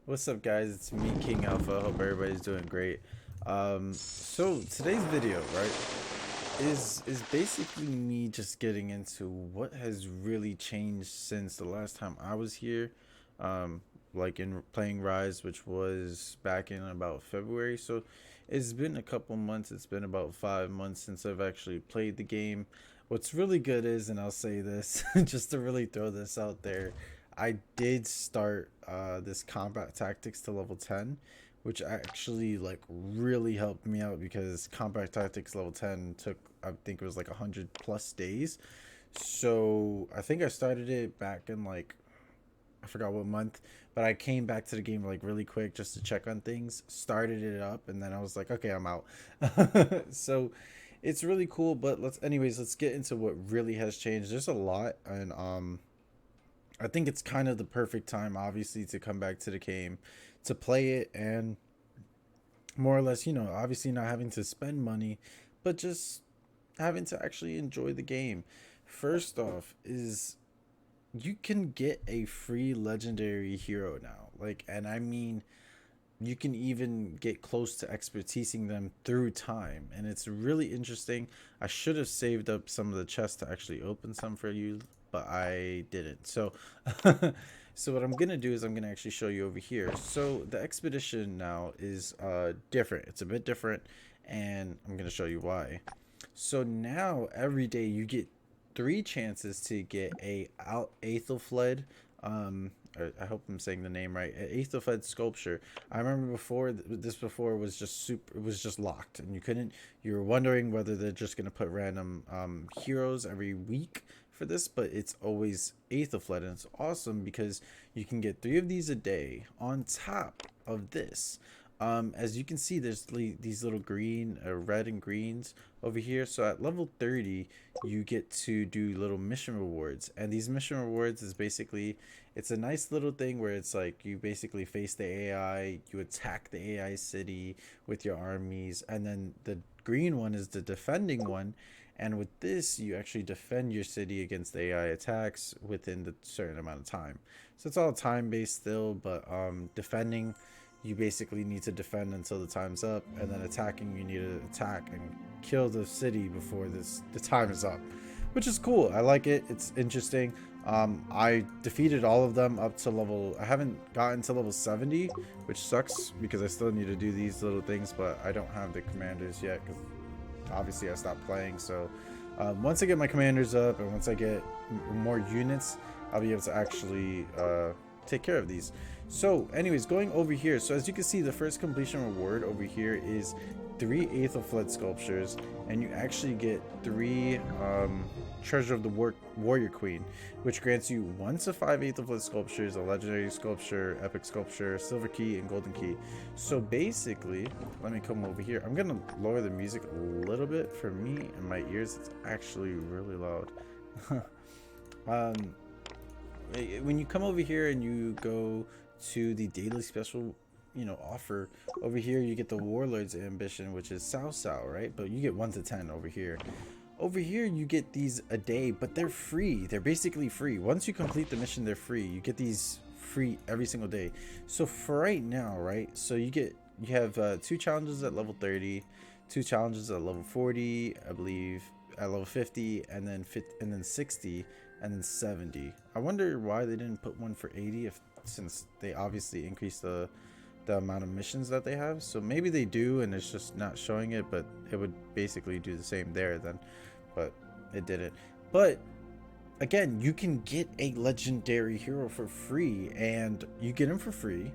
What's up, guys? It's me, King Alpha. Hope everybody's doing great. So today's video, right, is basically me just getting into what has really changed since the last time I was here. Um, like in playing Rise, which was back in about February. So it's been a couple months. It's been about 5 months since I've actually played the game. What's really good is, and I'll say this just to really throw this out there, I did start this combat tactics to level 10, which actually like really helped me out because combat tactics level 10 took, I think it was like 100 plus days. So I think I started it back in like, I forgot what month, but I came back to the game like really quick just to check on things, started it up, and then I was like, okay, I'm out. So it's really cool, but let's get into what really has changed. There's a lot, and I think it's kind of the perfect time, obviously, to come back to the game, to play it, and more or less, obviously not having to spend money, but just having to actually enjoy the game. First off, is you can get a free legendary hero now. Like, and I mean, you can even get close to expertising them through time, and it's really interesting. I should have saved up some of the chests to actually open some for you, but I didn't. So so what I'm gonna do is I'm gonna actually show you over here. So the expedition now is different. It's a bit different, and I'm gonna show you why. So now every day you get three chances to get a out Aethelfled, I hope I'm saying the name right, Aethelfled sculpture. I remember before this before was just super, it was just locked, and you were wondering whether they're just gonna put random heroes every week for this, but it's always Aethelfled, and it's awesome because you can get three of these a day on top of this. As you can see, there's these little green, red and greens over here. So at level 30, you get to do little mission rewards. And these mission rewards is basically, it's a nice little thing where it's like you basically face the AI, you attack the AI city with your armies. And then the green one is the defending one. And with this, you actually defend your city against the AI attacks within the certain amount of time. So it's all time based still, but defending, you basically need to defend until the time's up, and then attacking, you need to attack and kill the city before the time is up, which is cool. I like it. It's interesting. I defeated all of them up to level, I haven't gotten to level 70, which sucks because I still need to do these little things, but I don't have the commanders yet because obviously I stopped playing. So once I get my commanders up and once I get more units, I'll be able to actually take care of these. So anyways, going over here, so as you can see, the first completion reward over here is 3 Aethelfled sculptures, and you actually get 3 Treasure of the Warrior Queen, which grants you 1 to 5 Aethelfled sculptures, a legendary sculpture, epic sculpture, silver key, and golden key. So basically, let me come over here. I'm gonna lower the music a little bit. For me and my ears, it's actually really loud. um when you come over here and you go to the daily special, offer over here, you get the Warlord's Ambition, which is Sao, right? But you get 1 to 10 over here. Over here, you get these a day, but they're free. They're basically free. Once you complete the mission, they're free. You get these free every single day. So for right now, right? So you have 2 challenges at level 30, 2 challenges at level 40, I believe, at level 50, and then 60, and then 70. I wonder why they didn't put one for 80, if since they obviously increased the amount of missions that they have. So maybe they do and it's just not showing it, but it would basically do the same there then, but it didn't. But again, you can get a legendary hero for free, and you get them for free,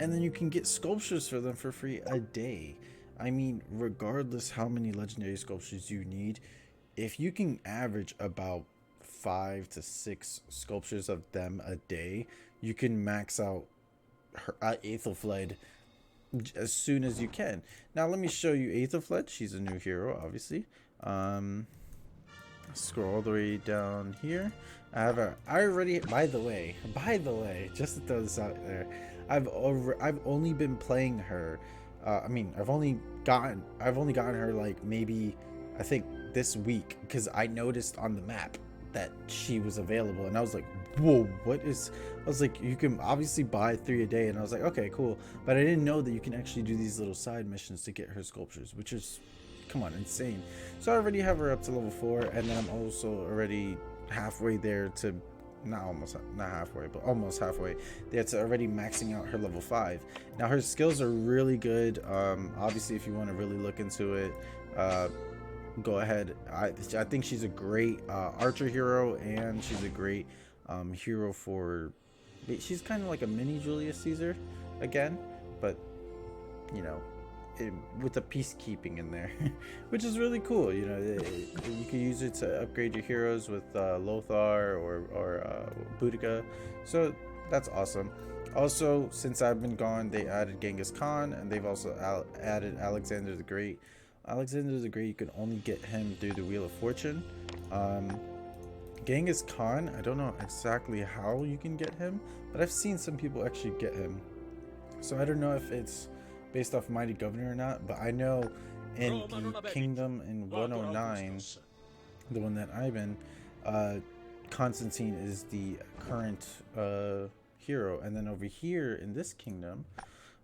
and then you can get sculptures for them for free a day. I mean, regardless how many legendary sculptures you need, if you can average about 5 to 6 sculptures of them a day, you can max out her Aethelfled as soon as you can. Now let me show you Aethelfled. She's a new hero, obviously. Scroll all the way down here. I already, by the way, just to throw this out there, I've only been playing her. I mean, I've only gotten her like maybe, I think, this week, because I noticed on the map that she was available, and I was like, whoa, what is, I was like, you can obviously buy 3 a day, and I was like, okay, cool, but I didn't know that you can actually do these little side missions to get her sculptures, which is, come on, insane. So I already have her up to level 4, and then I'm also already halfway there to, not almost, not halfway, but almost halfway there to already maxing out her level 5. Now her skills are really good. Obviously, if you want to really look into it, uh go ahead. I think she's a great archer hero, and she's a great hero for, she's kind of like a mini Julius Caesar again, but you know, with the peacekeeping in there, which is really cool. You know, you can use it to upgrade your heroes with Lothar or Boudica, so that's awesome. Also, since I've been gone, they added Genghis Khan, and they've also added Alexander the Great. Alexander the Great, you can only get him through the Wheel of Fortune. Um, Genghis Khan, I don't know exactly how you can get him, but I've seen some people actually get him. So I don't know if it's based off Mighty Governor or not, but I know in the Kingdom in 109, the one that I'm in, uh, Constantine is the current hero. And then over here in this kingdom,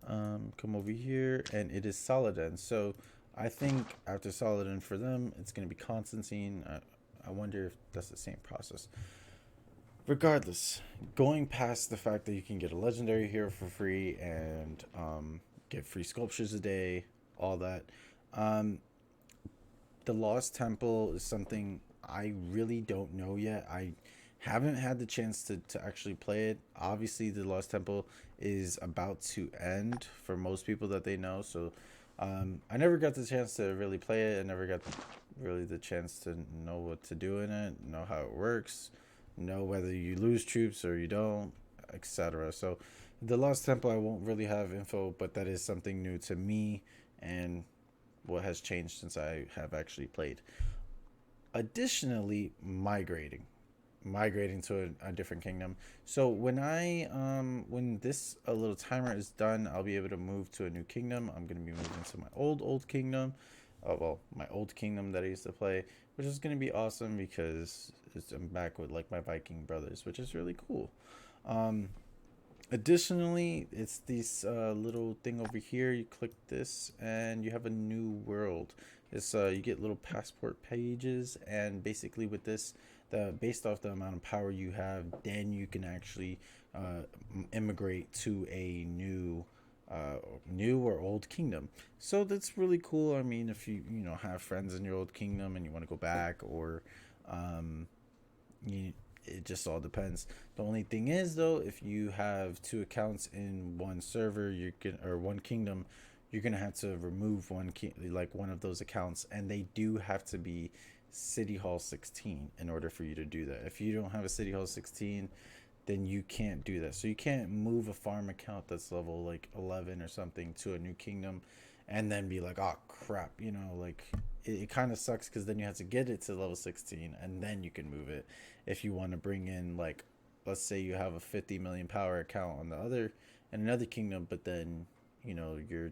come over here, and it is Saladin. So I think after Saladin for them, it's going to be Constantine. I wonder if that's the same process. Regardless, going past the fact that you can get a legendary hero for free and get free sculptures a day, all that. Um, the Lost Temple is something I really don't know yet. I haven't had the chance to actually play it. Obviously, the Lost Temple is about to end for most people that they know. So I never got the chance to really play it. I never got really the chance to know what to do in it, know how it works, know whether you lose troops or you don't, etc. So the Lost Temple, I won't really have info, but that is something new to me and what has changed since I have actually played. Additionally, migrating to a different kingdom. So when this a little timer is done, I'll be able to move to a new kingdom. I'm going to be moving to my old kingdom. Well, my old kingdom that I used to play, which is going to be awesome because I'm back with like my Viking brothers, which is really cool. um Additionally, it's this little thing over here. You click this, and you have a new world. It's you get little passport pages, and basically with this, the based off the amount of power you have, then you can actually immigrate to a new or old kingdom. So that's really cool. I mean, if you know have friends in your old kingdom and you want to go back, or um, you it just all depends. The only thing is though, if you have two accounts in one server, you can, or one kingdom, you're gonna have to remove like one of those accounts, and they do have to be City Hall 16 in order for you to do that. If you don't have a City Hall 16, then you can't do that. So you can't move a farm account that's level like 11 or something to a new kingdom and then be like, oh crap, you know, like it kind of sucks because then you have to get it to level 16 and then you can move it. If you want to bring in, like, let's say you have a 50 million power account on the other in another kingdom, but then, you know, your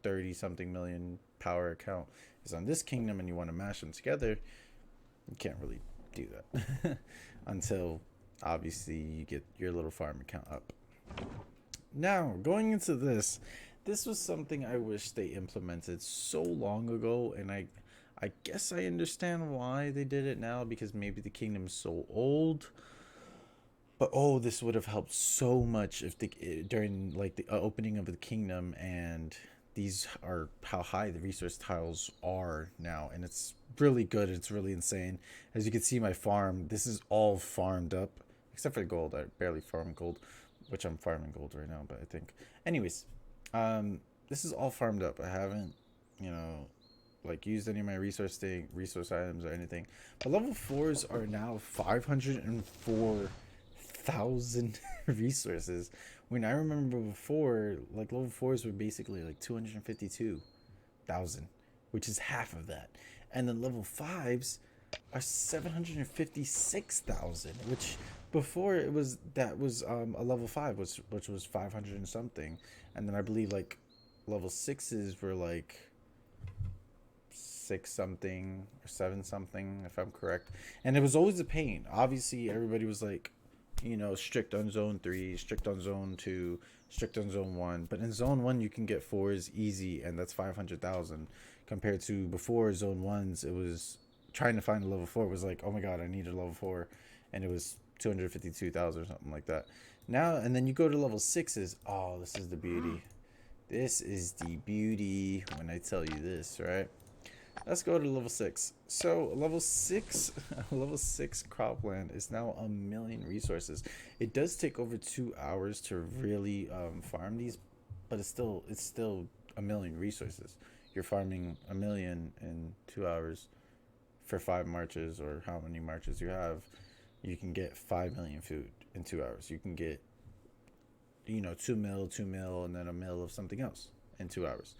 30 something million power account is on this kingdom and you want to mash them together, you can't really do that until obviously you get your little farm account up. Now, going into this was something I wish they implemented so long ago, and I guess I understand why they did it now because maybe the kingdom's so old. But oh, this would have helped so much if the during like the opening of the kingdom, and these are how high the resource tiles are now, and it's really good. It's really insane. As you can see, my farm, this is all farmed up except for gold. I barely farm gold, which I'm farming gold right now. But I think, anyways, this is all farmed up. I haven't, you know, like used any of my resource items or anything. But level fours are now 504,000 resources. When I remember before, like level fours were basically like 252,000, which is half of that. And then level fives are 756,000, which before it was that was a level five, which was 500 and something, and then I believe like level sixes were like six something or seven something if I'm correct, and it was always a pain. Obviously, everybody was like, strict on zone 3, strict on zone 2, strict on zone 1. But in zone 1 you can get 4s easy, and that's 500,000, compared to before zone 1s it was trying to find a level 4 was like, "Oh my god, I need a level 4." And it was 252,000 or something like that. Now and then you go to level 6s. Oh, this is the beauty. This is the beauty when I tell you this, right? Let's go to level 6. So level 6, level 6 cropland is now 1,000,000 resources. It does take over 2 hours to really farm these, but it's still 1,000,000 resources. You're farming 1,000,000 in 2 hours for 5 marches, or how many marches you have. You can get 5,000,000 food in 2 hours. You can get 2 mil, 2 mil, and then a mil of something else in 2 hours.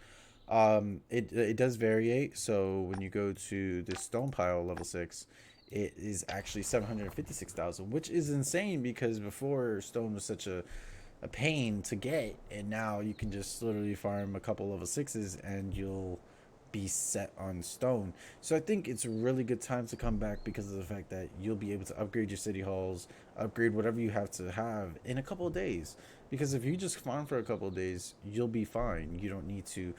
It does variate. So when you go to the stone pile level 6, it is actually 756,000, which is insane because before stone was such a pain to get, and now you can just literally farm a couple level 6s and you'll be set on stone. So I think it's a really good time to come back because of the fact that you'll be able to upgrade your city halls, upgrade whatever you have to have in a couple of days. Because if you just farm for a couple of days, you'll be fine. You don't need to,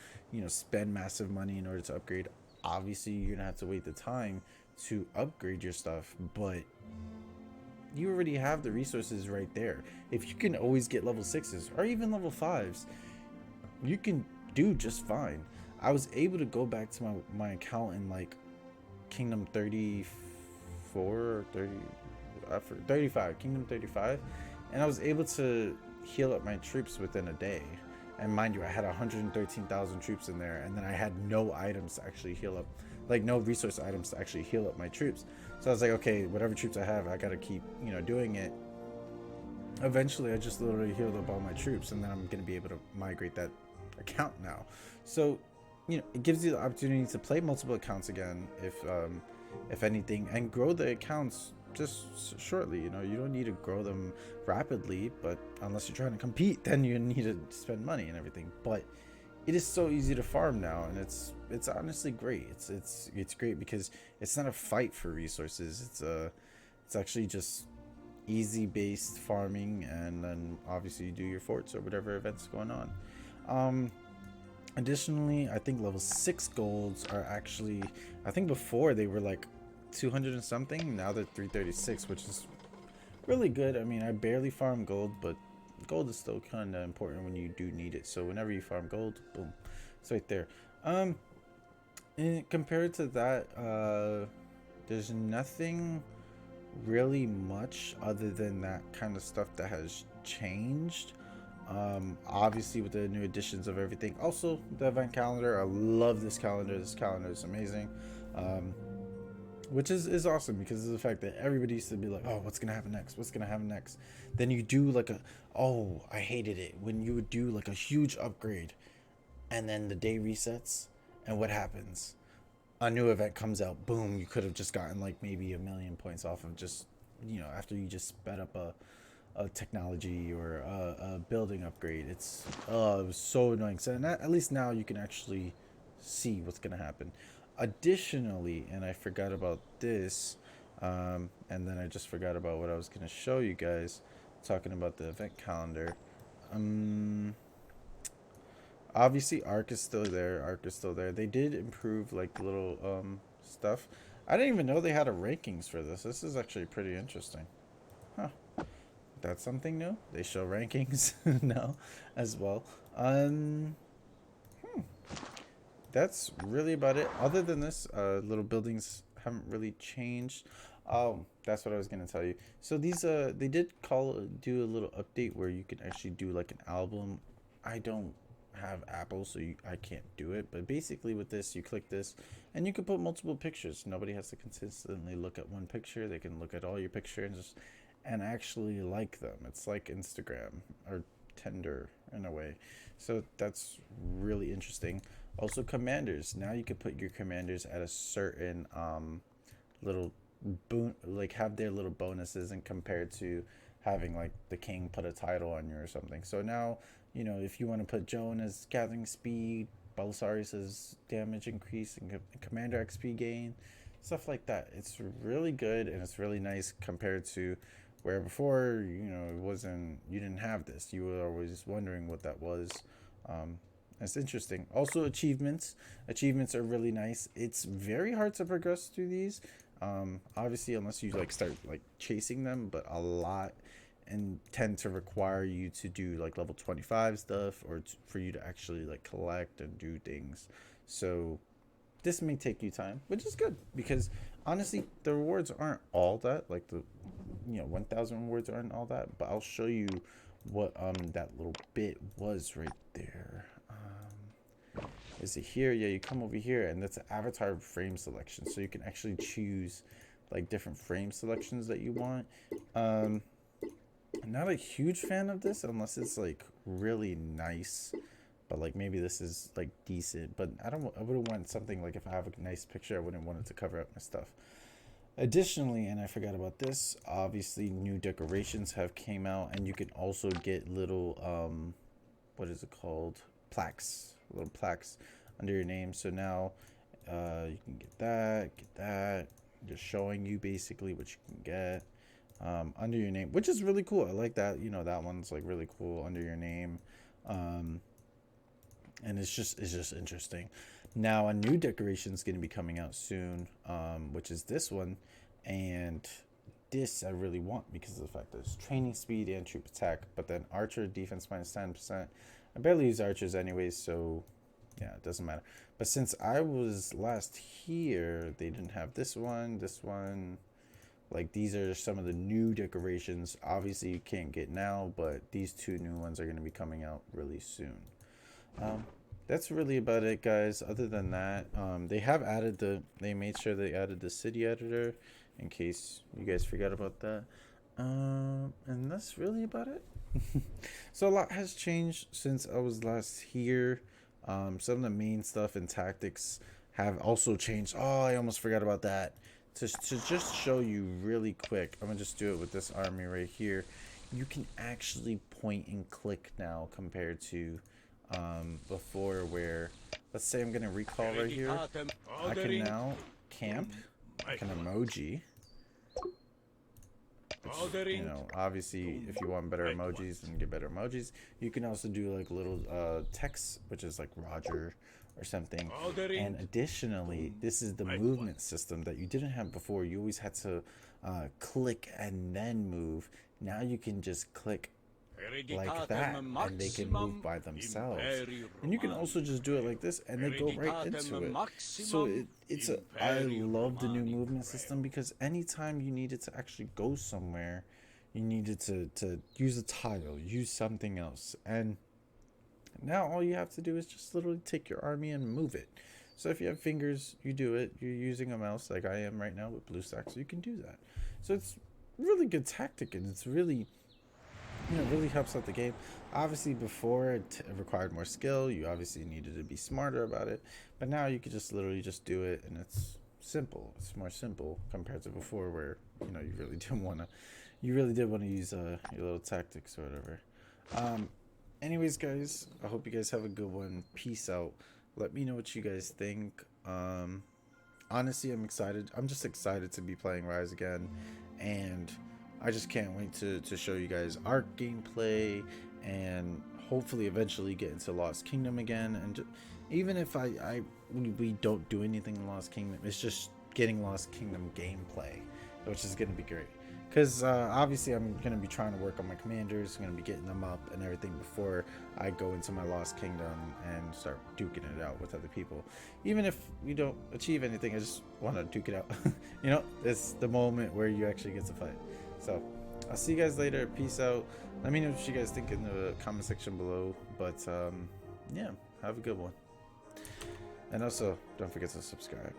spend massive money in order to upgrade. Obviously, you're gonna have to wait the time to upgrade your stuff, but you already have the resources right there. If you can always get level 6s or even level 5s, you can do just fine. I was able to go back to my account in like Kingdom 34 or 30, 35, Kingdom 35, and I was able to heal up my troops within a day. And mind you, I had 113,000 troops in there, and then I had no items to actually heal up, like no resource items to actually heal up my troops. So I was like, okay, whatever troops I have, I gotta keep, doing it. Eventually, I just literally healed up all my troops, and then I'm gonna be able to migrate that account now. So, it gives you the opportunity to play multiple accounts again, if anything, and grow the accounts just shortly. You don't need to grow them rapidly, but unless you're trying to compete, then you need to spend money and everything. But it is so easy to farm now, and it's honestly great. It's great because it's not a fight for resources. It's actually just easy based farming, and then obviously you do your forts or whatever events going on. Additionally, I think level 6 golds are actually, I think before they were like 200 and something, now they're 336, which is really good. I mean, I barely farm gold, but gold is still kind of important when you do need it. So whenever you farm gold, boom, it's right there. And compared to that, there's nothing really much other than that kind of stuff that has changed. Obviously with the new additions of everything. Also the event calendar, I love this calendar. This calendar is amazing. Which is awesome because of the fact that everybody used to be like, oh, what's gonna happen next, what's gonna happen next. Then you do like I hated it when you would do like a huge upgrade, and then the day resets, and what happens? A new event comes out, boom, you could have just gotten like maybe 1,000,000 points off of just, after you just sped up a technology or a building upgrade. It was so annoying. So at least now you can actually see what's gonna happen. Additionally, and I forgot about this, and then I just forgot about what I was gonna show you guys, talking about the event calendar. Obviously Arc is still there. Arc is still there. They did improve like the little stuff. I didn't even know they had a rankings for this. This is actually pretty interesting. Huh. That's something new. They show rankings now as well. That's really about it. Other than this, little buildings haven't really changed. Oh, that's what I was gonna tell you. So these they did do a little update where you can actually do like an album. I don't have Apple, so I can't do it. But basically with this, you click this and you can put multiple pictures. Nobody has to consistently look at one picture. They can look at all your pictures and actually like them. It's like Instagram or Tinder in a way. So that's really interesting. Also commanders. Now you can put your commanders at a certain little like have their little bonuses, and compared to having like the king put a title on you or something. So now, if you want to put Joan as gathering speed, Belisarius as damage increase, and commander XP gain, stuff like that. It's really good, and it's really nice compared to Where before, it wasn't, you didn't have this. You were always wondering what that was. Um, that's interesting. Also, achievements. Achievements are really nice. It's very hard to progress through these. Obviously, unless you like start like chasing them, but a lot and tend to require you to do like level 25 stuff or for you to actually like collect and do things. So this may take you time, which is good because honestly, the rewards aren't all that. Like the 1,000 rewards aren't all that, but I'll show you what that little bit was right there. Is it here? Yeah, you come over here, and that's an avatar frame selection, so you can actually choose like different frame selections that you want. Not a huge fan of this unless it's like really nice, but like maybe this is like decent. But I wouldn't want something like if I have a nice picture, I wouldn't want it to cover up my stuff. Additionally, and I forgot about this, obviously new decorations have came out, and you can also get little what is it called, plaques, little plaques under your name. So now you can get that, just showing you basically what you can get under your name, which is really cool. I like that. That one's like really cool under your name. And it's just interesting. Now a new decoration is going to be coming out soon, which is this one, and this I really want because of the fact that it's training speed and troop attack, but then archer defense minus 10%. I barely use archers anyways, so yeah, it doesn't matter. But since I was last here, they didn't have this one. Like these are some of the new decorations. Obviously you can't get now, but these two new ones are going to be coming out really soon. That's really about it, guys. Other than that, they made sure they added the city editor in case you guys forgot about that. And that's really about it. So a lot has changed since I was last here. Some of the main stuff and tactics have also changed. Oh, I almost forgot about that. To just show you really quick, I'm gonna just do it with this army right here. You can actually point and click now compared to before, where let's say I'm gonna recall right here. I can now camp. I can emoji. Which, obviously, if you want better emojis and get better emojis, you can also do like little text, which is like Roger or something. And additionally, this is the movement system that you didn't have before. You always had to click and then move. Now you can just click like that and they can move by themselves, and you can also just do it like this and they go right into it. So I love the new movement system because anytime you needed to actually go somewhere, you needed to use a tile, use something else, and now all you have to do is just literally take your army and move it. So if you have fingers, you do it. You're using a mouse like I am right now with BlueStacks, so you can do that. So it's really good tactic, and it's really really helps out the game. Obviously before it required more skill, you obviously needed to be smarter about it, but now you could just literally just do it, and it's simple. It's more simple compared to before, where you really did want to use your little tactics or whatever. Anyways, guys, I hope you guys have a good one. Peace out. Let me know what you guys think. Honestly, I'm excited. I'm just excited to be playing Rise again, and I just can't wait to show you guys our gameplay, and hopefully eventually get into Lost Kingdom again. And even if we don't do anything in Lost Kingdom, it's just getting Lost Kingdom gameplay, which is going to be great. Because obviously I'm going to be trying to work on my commanders. I'm going to be getting them up and everything before I go into my Lost Kingdom and start duking it out with other people. Even if we don't achieve anything, I just want to duke it out. It's the moment where you actually get to fight. So I'll see you guys later. Peace out. Let me know what you guys think in the comment section below. But yeah, have a good one. And also, don't forget to subscribe.